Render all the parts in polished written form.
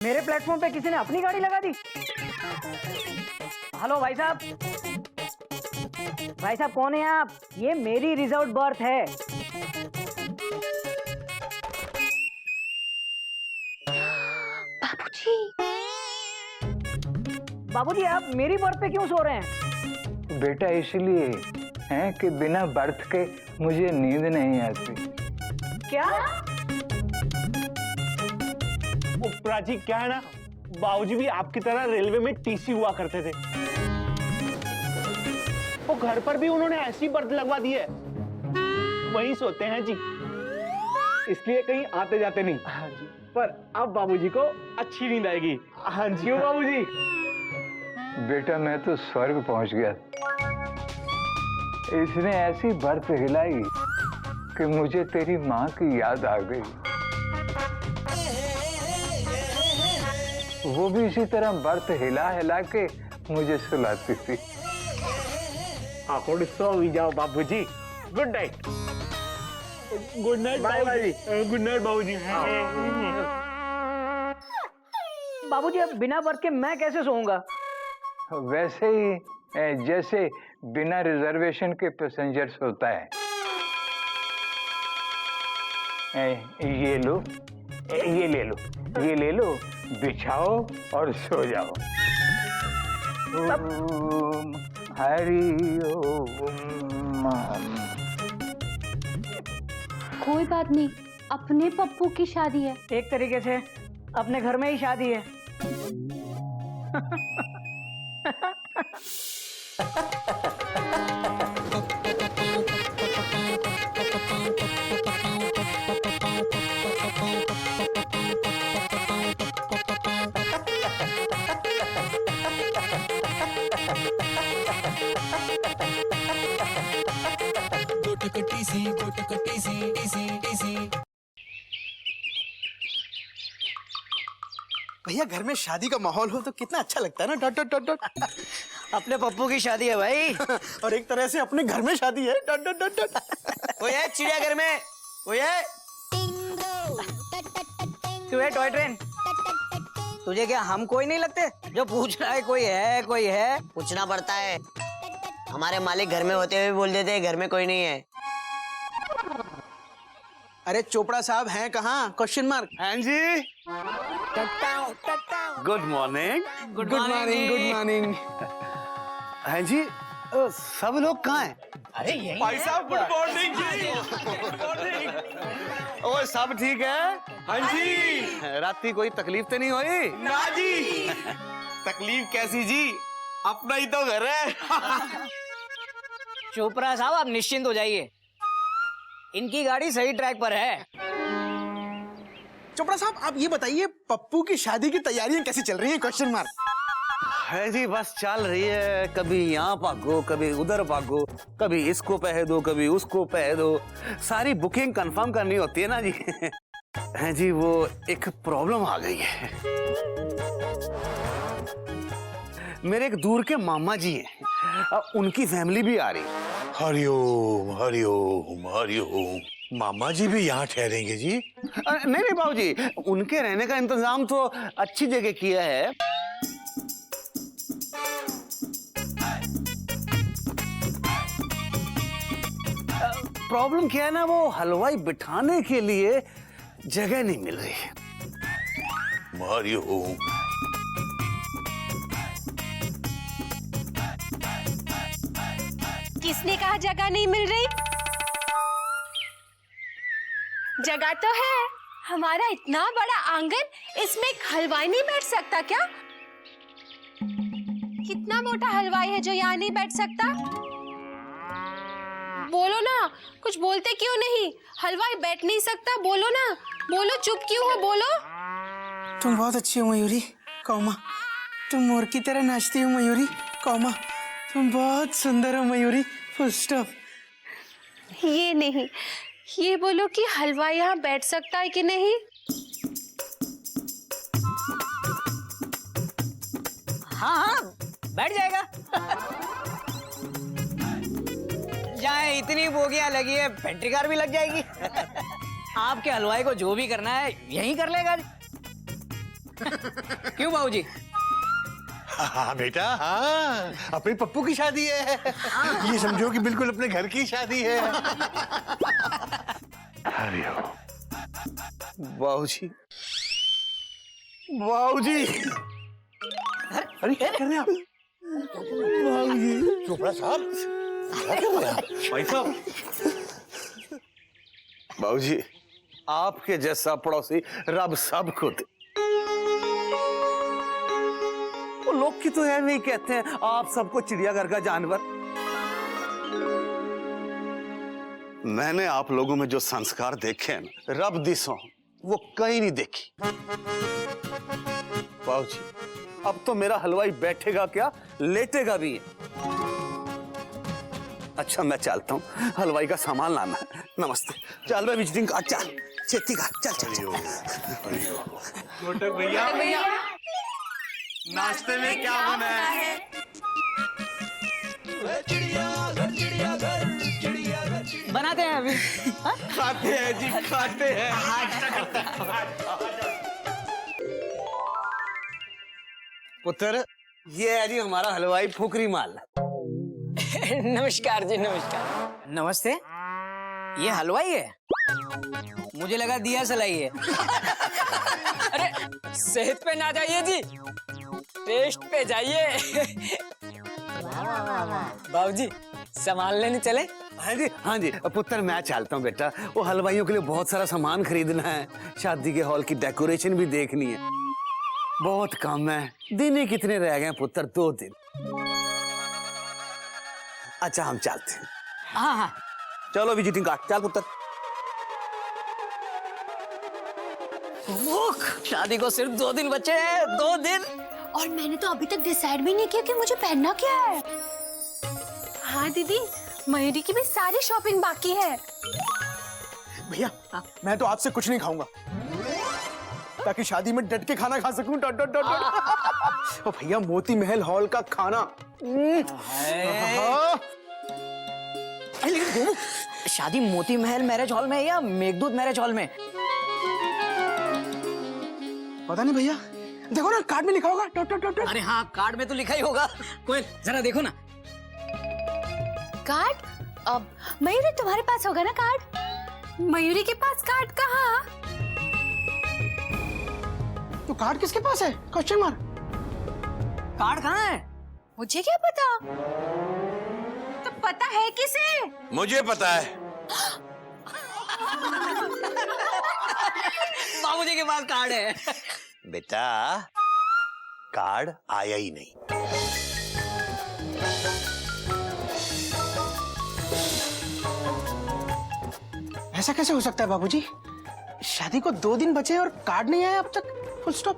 मेरे प्लेटफॉर्म पे किसी ने अपनी गाड़ी लगा दी। हेलो भाई साहब, भाई साहब कौन है आप? ये मेरी रिजर्व बर्थ है। बाबूजी, बाबूजी आप मेरी बर्थ पे क्यों सो रहे हैं? बेटा इसलिए है कि बिना बर्थ के मुझे नींद नहीं आती। क्या? प्राची क्या है ना, बाबूजी भी आपकी तरह रेलवे में टीसी हुआ करते थे। वो घर पर भी उन्होंने ऐसी बर्थ लगवा दी है, वहीं सोते हैं जी, इसलिए कहीं आते जाते नहीं। हाँ जी। पर अब बाबूजी को अच्छी नींद आएगी। हाँ जी। क्यों बाबूजी? बेटा मैं तो स्वर्ग पहुंच गया। इसने ऐसी बर्थ हिलाई कि मुझे तेरी माँ की याद आ गई। वो भी इसी तरह बर्थ हिला हिला के मुझे सुलाती थी। हाँ थोड़ी सो भी जाओ बाबूजी। Good night. गुड नाइट बाबूजी। गुड नाइट बाबूजी। बाबूजी अब बिना बर्थ के मैं कैसे सोऊंगा? वैसे ही जैसे बिना रिजर्वेशन के पैसेंजर्स होता है। ये लो, ये ले लो, ये ले लो, बिछाओ और सो जाओ। ओम हरि ओम। कोई बात नहीं, अपने पप्पू की शादी है। एक तरीके से अपने घर में ही शादी है। भैया घर में शादी का माहौल हो तो कितना अच्छा लगता है ना। Dot dot dot dot. अपने पप्पू की शादी है भाई। और एक तरह से अपने घर में शादी है। Dot dot dot dot. कोई है चिड़ियाघर में? कोई है? क्यों है टॉय ट्रेन? तुझे क्या हम कोई नहीं लगते जो पूछ रहा है? कोई है, कोई है? पूछना पड़ता है। हमारे मालिक घर में होते हुए बोल देते हैं घर में कोई नहीं है। अरे चोपड़ा साहब हैं कहाँ? Question mark. हाँ जी, good morning. Good morning. Good morning. हाँ जी, सब लोग कहाँ हैं? अरे यही भाई साहब गुड मॉर्निंग जी। Good morning. ओ सब ठीक है? हाँ जी। रात की कोई तकलीफ तो नहीं हुई? ना जी। तकलीफ कैसी जी, अपना ही तो घर है। चोपड़ा साहब आप निश्चिंत हो जाइए, इनकी गाड़ी सही ट्रैक पर है। चोपड़ा साहब आप ये बताइए पप्पू की शादी की तैयारियां कैसी चल रही हैं? Question mark. है जी, बस चल रही है। कभी यहाँ भागो, कभी उधर भागो, कभी इसको पह दो, कभी उसको पह दो। सारी बुकिंग कंफर्म करनी होती है ना जी। है जी, वो एक प्रॉब्लम आ गई है। मेरे एक दूर के मामा जी हैं, उनकी फैमिली भी आ रही है। हरिओम हरिओम हरिओम। मामा जी भी यहाँ ठहरेंगे जी? नहीं नहीं बाबू जी, उनके रहने का इंतजाम तो अच्छी जगह किया है। प्रॉब्लम क्या है ना, वो हलवाई बिठाने के लिए जगह नहीं मिल रही है। हरिओम। किसने कहा जगह नहीं मिल रही? जगह तो है, हमारा इतना बड़ा आंगन, इसमें एक हलवाई नहीं बैठ सकता क्या? कितना मोटा हलवाई है जो यहाँ नहीं बैठ सकता? बोलो ना, कुछ बोलते क्यों नहीं? हलवाई बैठ नहीं सकता, बोलो ना, बोलो, चुप क्यों हो, बोलो। तुम बहुत अच्छी हो मयूरी, कौमा। तुम मोर की तरह नाचती हो मयूरी, कौमा। तुम बहुत सुंदर हो मयूरी, फुल स्टॉप। ये नहीं, ये बोलो कि हलवाई यहाँ बैठ सकता है कि नहीं? हाँ हाँ बैठ जाएगा। जहाँ इतनी बोगियां लगी है, पेंट्री कार भी लग जाएगी। आपके हलवाई को जो भी करना है यहीं कर लेगा। क्यों बाबूजी? हाँ बेटा, हाँ अपने पप्पू की शादी है। ये समझो कि बिल्कुल अपने घर की शादी है। हरिओम। बाबूजी, बाबूजी, अरे क्या कर रहे हैं आप? बाबूजी, चोपड़ा साहब, क्या कर रहे हैं आप? भाई साहब, बाबूजी, आपके जैसा पड़ोसी रब सब खुद। वो लोग की तो है नहीं कहते हैं आप सबको चिड़ियाघर का जानवर। मैंने आप लोगों में जो संस्कार देखे हैं ना, रब दिसों वो कहीं नहीं देखी। बाबूजी, अब तो मेरा हलवाई बैठेगा क्या, लेटेगा भी है। अच्छा मैं चलता हूँ, हलवाई का सामान लाना है। नमस्ते। चल रहा विजिटिंग कार्ड, चल खेती का, चल चल चल। मोटक भैया, नाश्ते में क्या बना है? बनाते हैं अभी। खाते हैं जी, खाते हैं। पुत्र, ये है जी हमारा हलवाई फुकरी माल। नमस्कार जी, नमस्कार। नमस्ते। ये हलवाई है? मुझे लगा दिया सलाई है। अरे सेहत पे ना जाइए जी, टेस्ट पे जाइए। बाबूजी, सामान लेने चले? हाँ जी, हाँ जी पुत्र, मैं चलता हूँ बेटा। वो हलवाइयों के लिए बहुत सारा सामान खरीदना है, शादी के हॉल की डेकोरेशन भी देखनी है, बहुत काम है। दिन ही कितने रह गए पुत्र? 2 दिन। अच्छा हम चलते हैं। हाँ हाँ चलो विजिटिंग कार्ड, चल पुत्र। शादी को सिर्फ 2 दिन बचे हैं, 2 दिन। और मैंने तो अभी तक डिसाइड भी नहीं किया कि मुझे पहनना क्या है। हाँ दीदी, मयूरी की भी सारी शॉपिंग बाकी है। भैया, मैं तो आपसे कुछ नहीं खाऊंगा, ताकि शादी में डट के खाना खा सकूं। डट डट डट डट। ओ भैया, मोती महल हॉल का खाना। अरे लेकिन गोमू, शादी मोती महल मैरिज हॉल में या मेघदूत मैरिज हॉल में? पता नहीं भैया, देखो ना कार्ड में लिखा होगा। डट डट डट। अरे हाँ, कार्ड में तो लिखा ही होगा। कोई जरा देखो ना। कार्ड? अब मयूरी तुम्हारे पास होगा ना कार्ड? मयूरी के पास कार्ड कहाँ? तो कार्ड किसके पास है? Question mark. कार्ड कहाँ है? मुझे क्या पता? तो पता है किसे? मुझे पता है। बाबूजी के पास कार्ड है। बेटा, कार्ड आया ही नहीं। ऐसा कैसे हो सकता है बाबूजी? शादी को 2 दिन बचे और कार्ड नहीं आया अब तक। Full stop.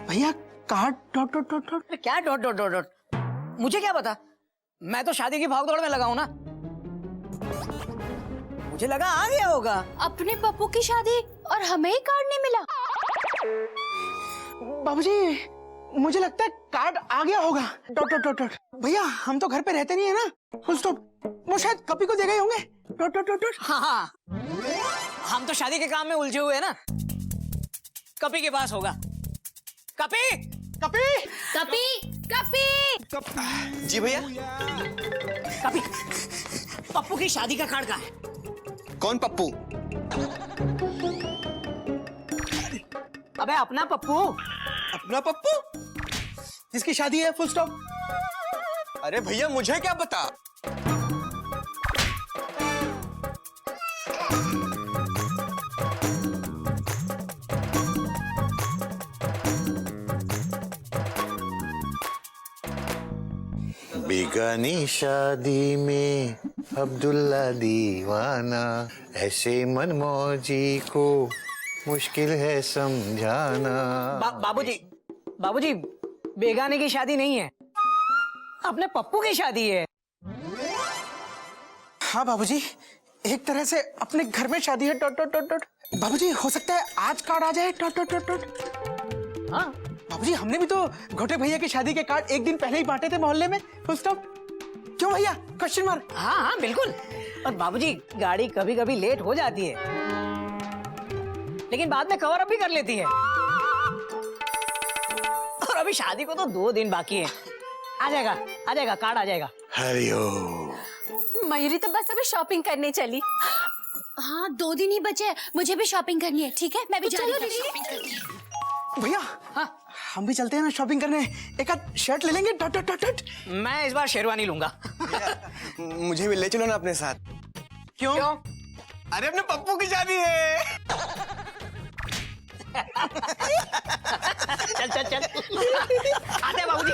भैया, card dot dot dot dot. क्या डॉट डॉट डॉट डॉट? मुझे क्या पता, मैं तो शादी की भागदौड़ में लगा हूं ना। मुझे लगा आ गया होगा। अपने पप्पू की शादी और हमें ही कार्ड नहीं मिला। बाबूजी, मुझे लगता है कार्ड आ गया होगा। Dot dot dot dot. भैया, हम तो घर पे रहते नहीं है ना। Full stop. वो शायद कपी को दे गए होंगे। Dot dot dot dot. हाँ हाँ, हम तो शादी के काम में उलझे हुए हैं ना। कपी के पास होगा। कपी कपी कपी कपी। जी भैया। कपी, पप्पू की शादी का कार्ड कहाँ है? कौन पप्पू? अबे अपना पप्पू। अपना पप्पू? जिसकी शादी है। Full stop. अरे भैया, मुझे क्या पता? बेगानी शादी में अब्दुल्ला दीवाना, ऐसे मनमौजी को मुश्किल है समझाना। बाबूजी, बाबूजी, बेगाने की शादी नहीं है, अपने पप्पू की शादी है। हाँ बाबूजी, एक तरह से अपने घर में शादी है। Dot dot dot dot. बाबूजी, हो सकता है आज कार्ड आ जाए। Dot dot dot dot. हाँ बाबूजी, हमने भी तो घोटे भैया की शादी के कार्ड 1 दिन पहले ही बांटे थे मोहल्ले में। Full stop. क्यों भैया? Question mark. हाँ हाँ बिल्कुल। और बाबूजी, गाड़ी कभी कभी लेट हो जाती है। लेकिन बाद में कवर अप भी कर लेती है। और अभी शादी को तो 2 दिन बाकी है। आ जाएगा कार्ड आ जाएगा। हरिओम। मयूरी तो बस अभी शॉपिंग करने चली। हाँ 2 दिन ही बचे हैं, मुझे भी शॉपिंग करनी है। ठीक है मैं भी जा रही हूँ शॉपिंग करने। भैया हाँ हम भी चलते हैं ना शॉपिंग करने, एक आध शर्ट ले लेंगे। Dot dot dot dot. मैं इस बार शेरवानी लूंगा। मुझे भी ले चलो ना अपने साथ। क्यों? अरे अपने पप्पू की शादी है। चल चल चल आते हैं बाबूजी।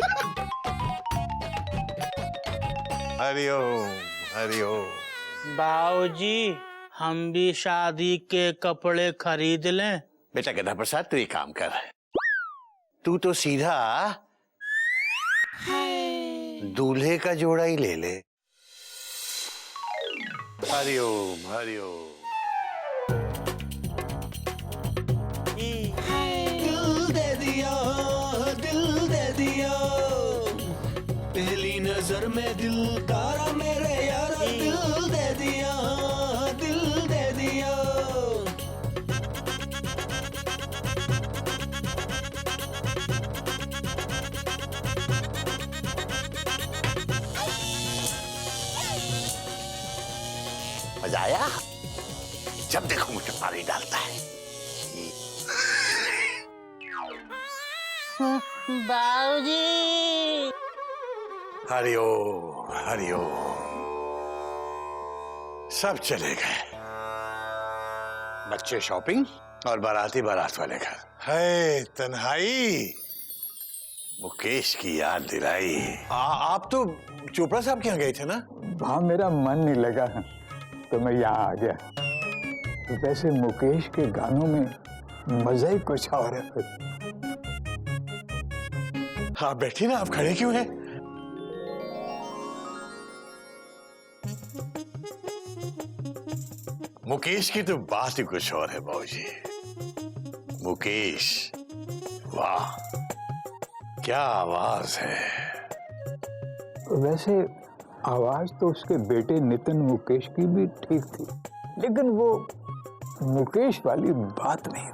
हरिओम हरिओम। बाबूजी हम भी शादी के कपड़े खरीद लें। बेटा गधा प्रसाद तू एक काम कर, तू तो सीधा दूल्हे का जोड़ा ही ले ले। हरिओम हरिओम। दिल दे दिया पहली नजर में दिल तारा मेरे यार, दिल दे दिया। मजा आया? जब देखो मुझे पानी डालता है। बाबूजी हरिओम हरिओम। सब चले गए, बच्चे शॉपिंग और बाराती बारात वाले घर। है तन्हाई मुकेश की याद दिलाई। आप तो चोपड़ा साहब के यहाँ गए थे ना? वहाँ मेरा मन नहीं लगा तो मैं यहाँ आ गया। वैसे मुकेश के गानों में मजा ही कुछ और है। हाँ बैठिए ना, आप खड़े क्यों हैं? मुकेश की तो बात ही कुछ और है बाबूजी। मुकेश, वाह क्या आवाज है। वैसे आवाज तो उसके बेटे नितिन मुकेश की भी ठीक थी, लेकिन वो मुकेश वाली बात नहीं।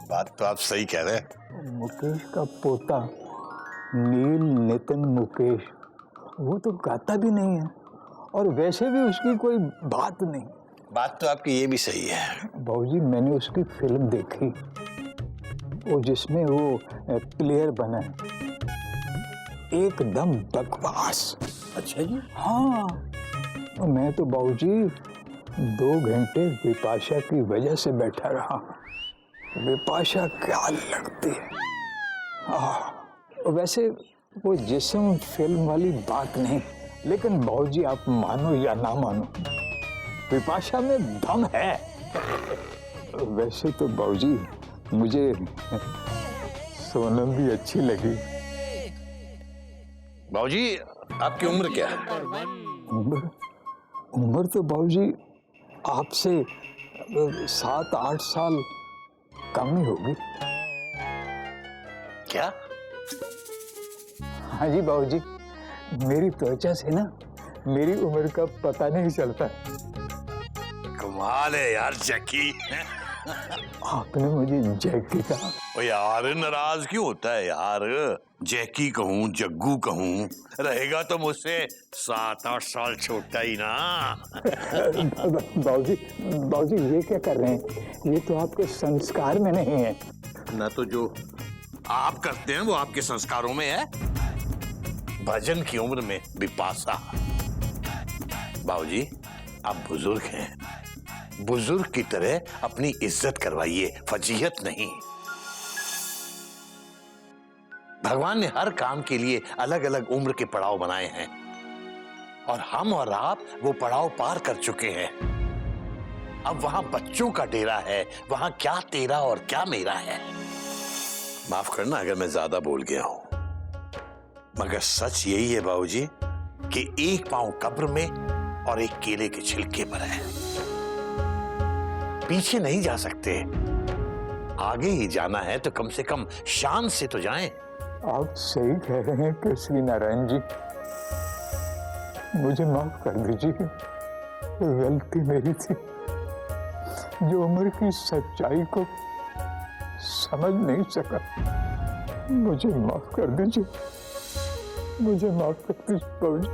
बात तो आप सही कह रहे हैं। मुकेश का पोता नील नितिन मुकेश वो तो गाता भी नहीं है, और वैसे भी उसकी कोई बात नहीं। बात तो आपकी ये भी सही है। बाबूजी मैंने उसकी फिल्म देखी, वो जिसमें वो प्लेयर बना है, एकदम बकवास। अच्छा जी? हाँ मैं तो बाबूजी 2 घंटे विपाशा की वजह से बैठा रहा। विपाशा क्या लगती है। वैसे वो जिस्म फिल्म वाली बात नहीं, लेकिन बाबूजी आप मानो या ना मानो विपाशा में दम है। वैसे तो बाबूजी मुझे सोनम भी अच्छी लगी। बाबूजी आपकी उम्र क्या है? उम्र तो बाबूजी आपसे 7-8 साल कम ही होगी। क्या? हाँ जी बाबूजी, मेरी त्वचा से ना मेरी उम्र का पता नहीं चलता। कमाल है यार जैकी। आपने मुझे जैकी कहा। ओ यार नाराज क्यों होता है यार? जैकी कहूँ जग्गू कहूँ, रहेगा तो मुझसे 7-8 साल छोटा ही ना। बाबूजी ये क्या कर रहे हैं? ये तो आपके संस्कार में नहीं है। ना तो जो आप करते हैं वो आपके संस्कारों में है। भजन की उम्र में विपाशा। बाबूजी आप बुजुर्ग हैं, बुजुर्ग की तरह अपनी इज्जत करवाइए, फजीहत नहीं। भगवान ने हर काम के लिए अलग अलग उम्र के पड़ाव बनाए हैं, और हम और आप वो पड़ाव पार कर चुके हैं। अब वहां बच्चों का डेरा है, वहां क्या तेरा और क्या मेरा है। माफ करना अगर मैं ज्यादा बोल गया हूं, मगर सच यही है बाबूजी कि एक पांव कब्र में और एक केले के छिलके पर है। पीछे नहीं जा सकते, आगे ही जाना है तो कम से कम शान से तो जाएं। आप सही कह रहे हैं कृष्ण नारायण जी, मुझे माफ कर दीजिए। गलती मेरी थी, जो उम्र की सच्चाई को समझ नहीं सका। मुझे माफ कर दीजिए, मुझे माफ कर दीजिए बाबूजी।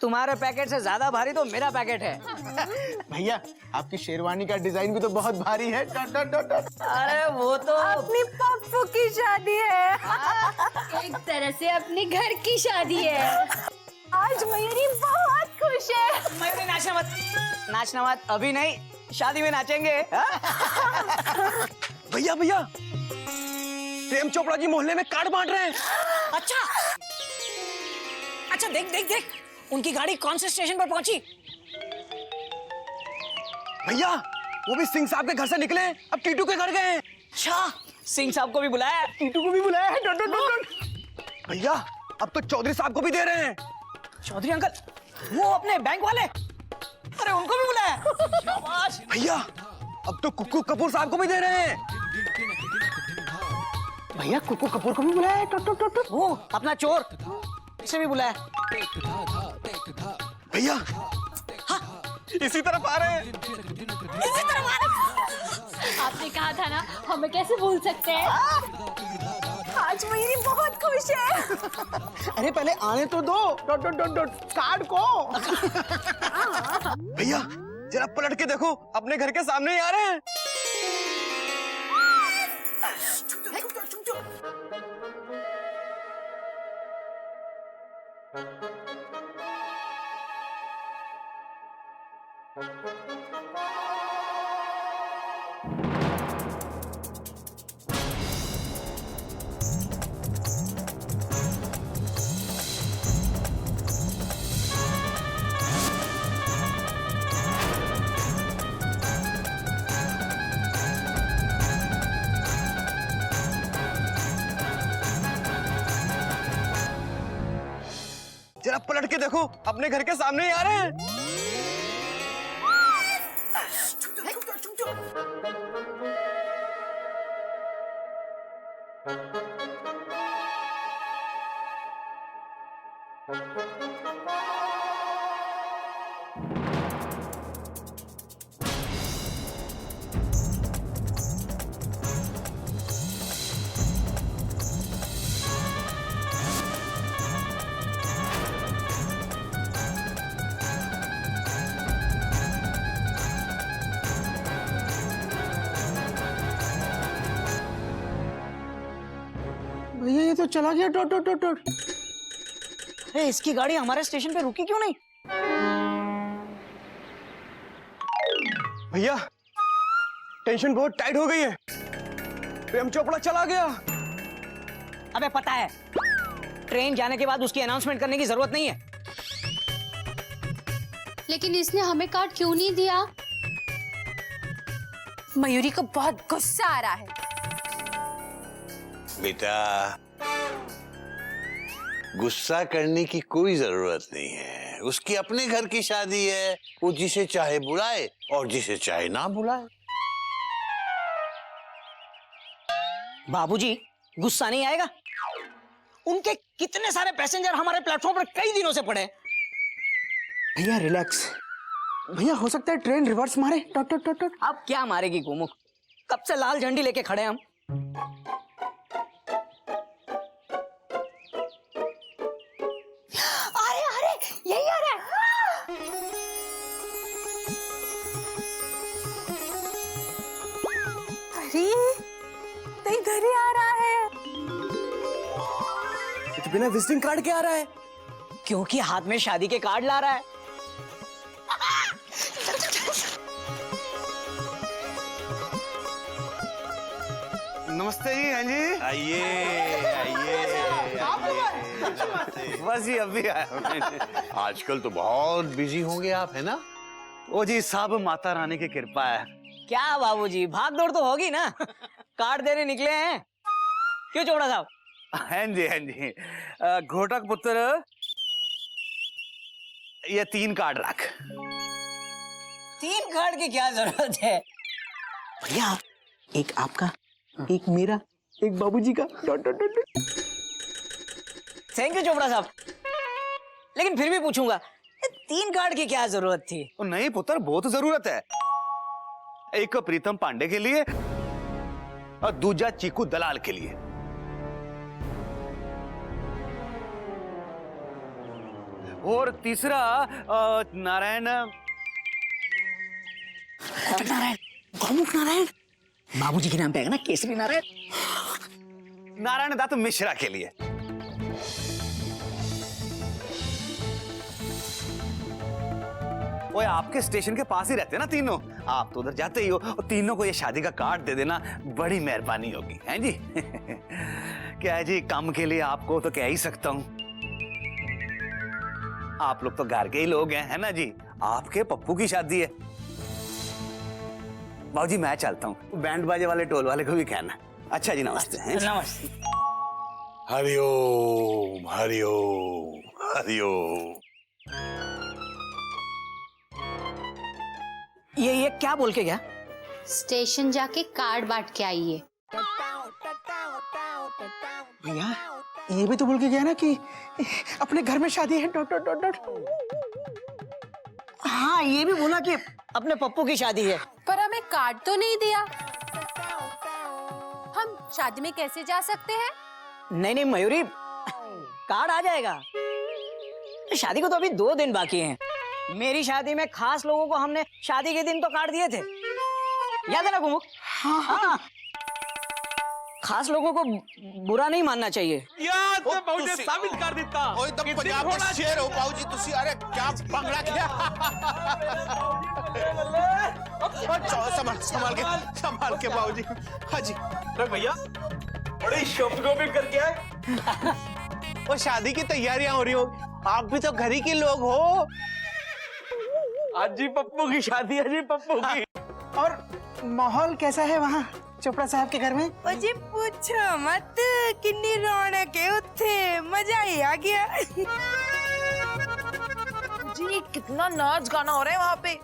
तुम्हारे पैकेट से ज्यादा भारी तो मेरा पैकेट है। भैया आपकी शेरवानी का डिजाइन भी तो बहुत भारी है। अरे वो तो अपनी पप्पू की शादी है। एक तरह से अपने घर की शादी है। आज मयूरी बहुत खुश है। मयूरी नाचना मत अभी नहीं, शादी में नाचेंगे। भैया भैया प्रेम चोपड़ा जी मोहल्ले में कार्ड बांट रहे हैं। अच्छा देख उनकी गाड़ी कौन से स्टेशन पर पहुंची। भैया वो भी सिंह साहब के घर से निकले, अब टीटू के घर गए हैं। अच्छा सिंह साहब को भी बुलाया, टीटू को भी बुलाया है। भैया अब तो चौधरी साहब को भी दे रहे हैं। चौधरी अंकल, वो अपने बैंक वाले, अरे उनको भी बुलाया। शाबाश। भैया अब तो कुक्कू कपूर साहब को भी दे रहे हैं। भैया कुक्कू कपूर को भी बुलाया है। वो अपना चोर, इसे भी बुलाया। भैया हाँ, इसी तरफ आ रहे हैं। आपने कहा था ना, हमें कैसे भूल सकते हैं। आज मयूरी बहुत खुश है। अरे पहले आने तो दो कार्ड को। भैया जरा पलट के देखो, अपने घर के सामने ही आ रहे हैं। जरा पलट के देखो, अपने घर के सामने ही आ रहे हैं। भैया ये तो चला गया। अरे इसकी गाड़ी हमारे स्टेशन पे रुकी क्यों नहीं। भैया टेंशन बहुत टाइट हो गई है, प्रेम चोपड़ा चला गया। अबे पता है, ट्रेन जाने के बाद उसकी अनाउंसमेंट करने की जरूरत नहीं है। लेकिन इसने हमें कार्ड क्यों नहीं दिया। मयूरी को बहुत गुस्सा आ रहा है। बेटा गुस्सा करने की कोई जरूरत नहीं है, उसकी अपने घर की शादी है, वो जिसे चाहे बुलाए और जिसे चाहे ना बुलाए। बाबूजी गुस्सा नहीं आएगा, उनके कितने सारे पैसेंजर हमारे प्लेटफॉर्म पर कई दिनों से पड़े हैं। भैया रिलैक्स। भैया हो सकता है ट्रेन रिवर्स मारे। अब क्या मारेगी गोमुख, कब से लाल झंडी लेके खड़े हैं हम। अरे यही आ रहा है। अरे तो इधर ही आ रहा है। तो बिना विजिटिंग कार्ड के आ रहा है, क्योंकि हाथ में शादी के कार्ड ला रहा है। नमस्ते जी। हाँ जी आइए आइए बस जी अभी आया। आजकल तो बहुत बिजी होंगे आप, है ना? ओ जी सब माता रानी की कृपा है। क्या बाबूजी भाग दौड़ तो होगी ना। कार्ड देने निकले हैं क्यों चोपड़ा साहब। हाँ जी घोटक पुत्र, ये 3 कार्ड रख। 3 कार्ड की क्या जरूरत है। भैया एक आपका, एक मेरा, एक बाबूजी का। थैंक यू चोपड़ा साहब, लेकिन फिर भी पूछूंगा, 3 कार्ड की क्या जरूरत थी? नहीं पुत्र, बहुत जरूरत है। एक प्रीतम पांडे के लिए और दूजा चीकू दलाल के लिए। और तीसरा नारायण नारायण, गौमुख नारायण, बाबूजी के नाम पे है ना, केसरी नारायण। नारायण दत्त मिश्रा के लिए। ओए, आपके स्टेशन के पास ही रहते हैं ना तीनों, आप तो उधर जाते ही हो, और तीनों को ये शादी का कार्ड दे देना, बड़ी मेहरबानी होगी, हैं जी? क्या है जी, काम के लिए आपको तो कह ही सकता हूं। आप लोग तो घर के ही लोग हैं, है ना जी? आपके पप्पू की शादी है। बाबूजी मैं चलता हूँ, बैंड बाजे वाले टोल वाले को भी कहना। अच्छा जी, नमस्ते। हैं? नमस्ते। हरिओम हरिओम हरिओम। ये क्या बोल के गया? स्टेशन जाके कार्ड बांट के आइए। भैया ये भी तो बोल के गया ना कि अपने घर में शादी है डॉट डॉट डॉट डॉट। हाँ, ये भी बोला कि अपने पप्पू की शादी है। पर हमें कार्ड तो नहीं दिया, हम शादी में कैसे जा सकते हैं? नहीं मयूरी, कार्ड आ जाएगा। शादी को तो अभी 2 दिन बाकी हैं। मेरी शादी में खास लोगों को हमने शादी के दिन तो कार्ड दिए थे, याद है ना गुमुख? हाँ। खास लोगों को बुरा नहीं मानना चाहिए। साबित कर देता। ओए तो पंजाब के शेर हो बाबूजी तुसी। अरे क्या पंगड़ा किया? संभाल के बाबूजी। हाँ जी। अरे भैया, बड़ी शॉपिंग करके आए। और शादी की तैयारियां हो रही हो, आप भी तो घर ही के लोग हो। आज जी पप्पू की शादी है जी, पप्पू की। और माहौल कैसा है वहाँ चोपड़ा साहब के घर में? मुझे पूछो मत, कितनी रौनक है उत्थे, मजा ही आ गया। जी कितना नाच गाना हो रहा है वहाँ पे।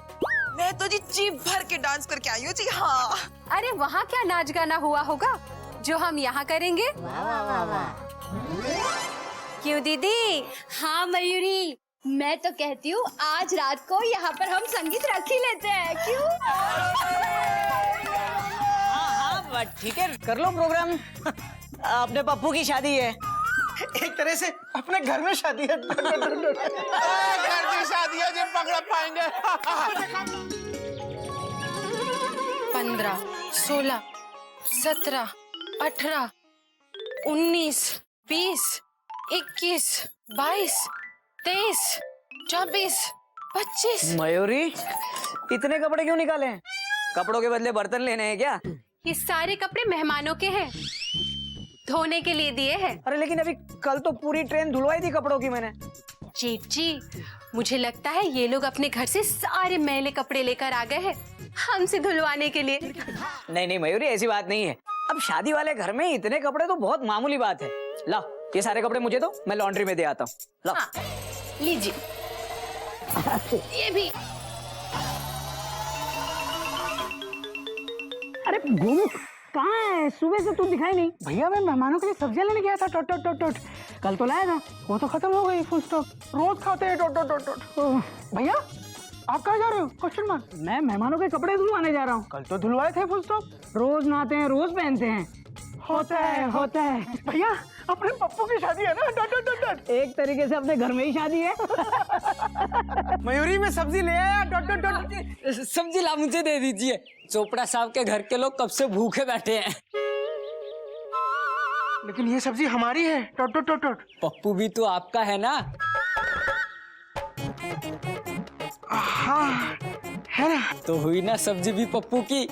मैं तो जी जीभ भर के डांस करके आई हूँ जी। हाँ। अरे वहाँ क्या नाच गाना हुआ होगा जो हम यहाँ करेंगे? क्यों दीदी? हाँ मयूरी, मैं तो कहती हूँ आज रात को यहाँ पर हम संगीत रख ही लेते हैं, क्यों? हाँ, ठीक है, कर लो प्रोग्राम। अपने पप्पू की शादी है। एक तरह से अपने घर में शादी है। घर की शादी है जो पकड़ पाएंगे। 15, 16, 17, 18, 19, 20, 21, 22, 23, 24, 25। मयूरी, इतने कपड़े क्यों निकाले हैं? कपड़ों के बदले बर्तन लेने हैं क्या? ये सारे कपड़े मेहमानों के हैं, धोने के लिए दिए हैं। अरे लेकिन अभी कल तो पूरी ट्रेन धुलवाई थी कपड़ों की मैंने। जेठ जी, मुझे लगता है ये लोग अपने घर से सारे मैले कपड़े लेकर आ गए हैं हमसे धुलवाने के लिए। नहीं मयूरी, ऐसी बात नहीं है। अब शादी वाले घर में इतने कपड़े तो बहुत मामूली बात है। लाओ, ये सारे कपड़े मुझे दो, मैं लॉन्ड्री में दे आता हूँ। लाओ। हाँ, लीजिए। ये भी। अरे घूम, कहाँ है? सुबह से तू दिखाई नहीं। भैया मैं मेहमानों के लिए सब्जियां लेने गया था टोट टोट टोट टोट। कल तो लाया था। वो तो खत्म हो गई, फुल स्टॉप। रोज खाते हैं टोट टोट टोट टोट। भैया आप कहाँ जा रहे हो? Question mark. मैं मेहमानों के कपड़े धुलवाने जा रहा हूँ। कल तो धुलवाए थे, फुल स्टॉप। रोज नहाते हैं, रोज पहनते हैं। होता है। भैया अपने पप्पू की शादी है ना डॉट डॉट डॉट डॉट। एक तरीके से अपने घर में ही शादी है। मयूरी में सब्जी ले आया डॉट डॉट डॉट। सब्जी ला मुझे दे दीजिए, चोपड़ा साहब के घर के लोग कब से भूखे बैठे हैं। लेकिन ये सब्जी हमारी है dot dot dot dot. Pappu भी तो आपका है ना? हाँ है ना। तो हुई ना सब्जी भी पप्पू की।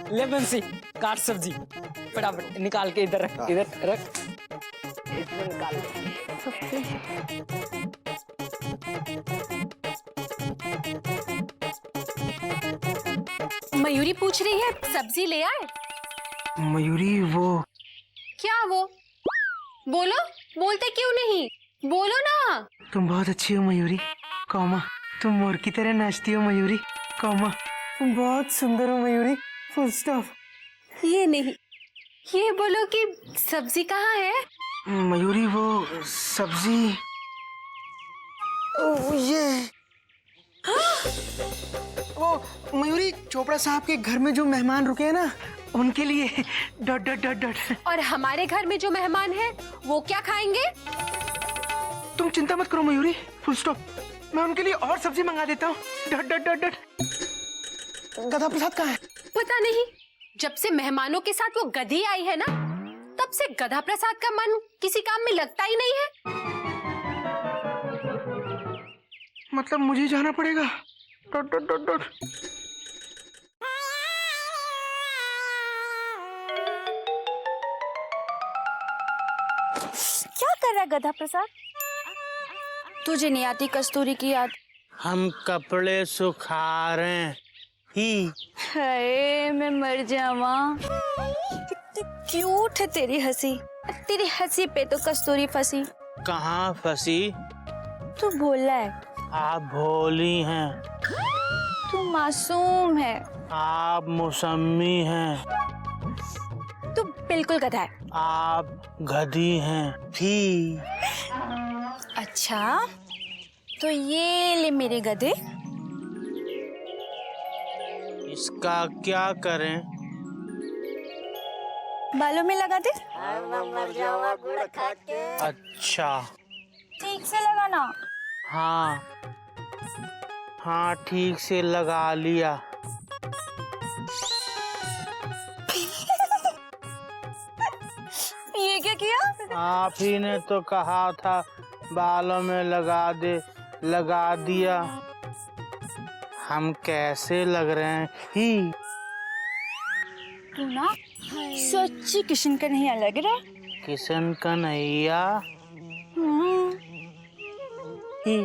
ले बंसी, काट सब्जी फटाफट, निकाल के इधर रख, इधर रख। इसमें निकाल मयूरी पूछ रही है सब्जी ले आए? मयूरी वो क्या वो? बोलो, बोलते क्यों नहीं? बोलो ना। तुम बहुत अच्छी हो मयूरी, कौमा। तुम मोर की तरह नाचती हो मयूरी, कौमा। तुम बहुत सुंदर हो मयूरी, फुल स्टॉप। ये नहीं, ये बोलो कि सब्जी कहाँ है? मयूरी वो सब्जी ये वो मयूरी चोपड़ा साहब के घर में जो मेहमान रुके हैं ना उनके लिए डॉट डॉट डॉट डॉट। और हमारे घर में जो मेहमान हैं वो क्या खाएंगे? तुम चिंता मत करो मयूरी, फुल स्टॉप। मैं उनके लिए और सब्जी मंगा देता हूँ डॉट डॉट डॉट डॉट। गधा प्रसाद कहाँ है? पता नहीं, जब से मेहमानों के साथ वो गधी आई है ना तब से गधा प्रसाद का मन किसी काम में लगता ही नहीं है। मतलब मुझे जाना पड़ेगा डॉट डॉट डॉट डॉट। क्या कर रहा है गधा प्रसाद? तुझे नहीं आती कस्तूरी की याद? हम कपड़े सुखा रहे हैं ही। हाय मैं मर जावा। कितनी क्यूट है तेरी हंसी। तेरी हंसी पे तो कस्तूरी फंसी। कहाँ फंसी? तू भोला है। आप भोली हैं। तू मासूम है। आप मौसमी हैं। तू बिल्कुल गधा है। आप गधी हैं ही। अच्छा तो ये ले मेरे गधे। इसका क्या करें? बालों में लगा दे। अच्छा ठीक से लगाना। हाँ हाँ ठीक से लगा लिया। ये क्या किया? आप ही ने तो कहा था बालों में लगा दे, लगा दिया। हम कैसे लग रहे हैं ही? तू ना सच्ची किशन का नहीं लग रहा। किशन कन्हैया ही।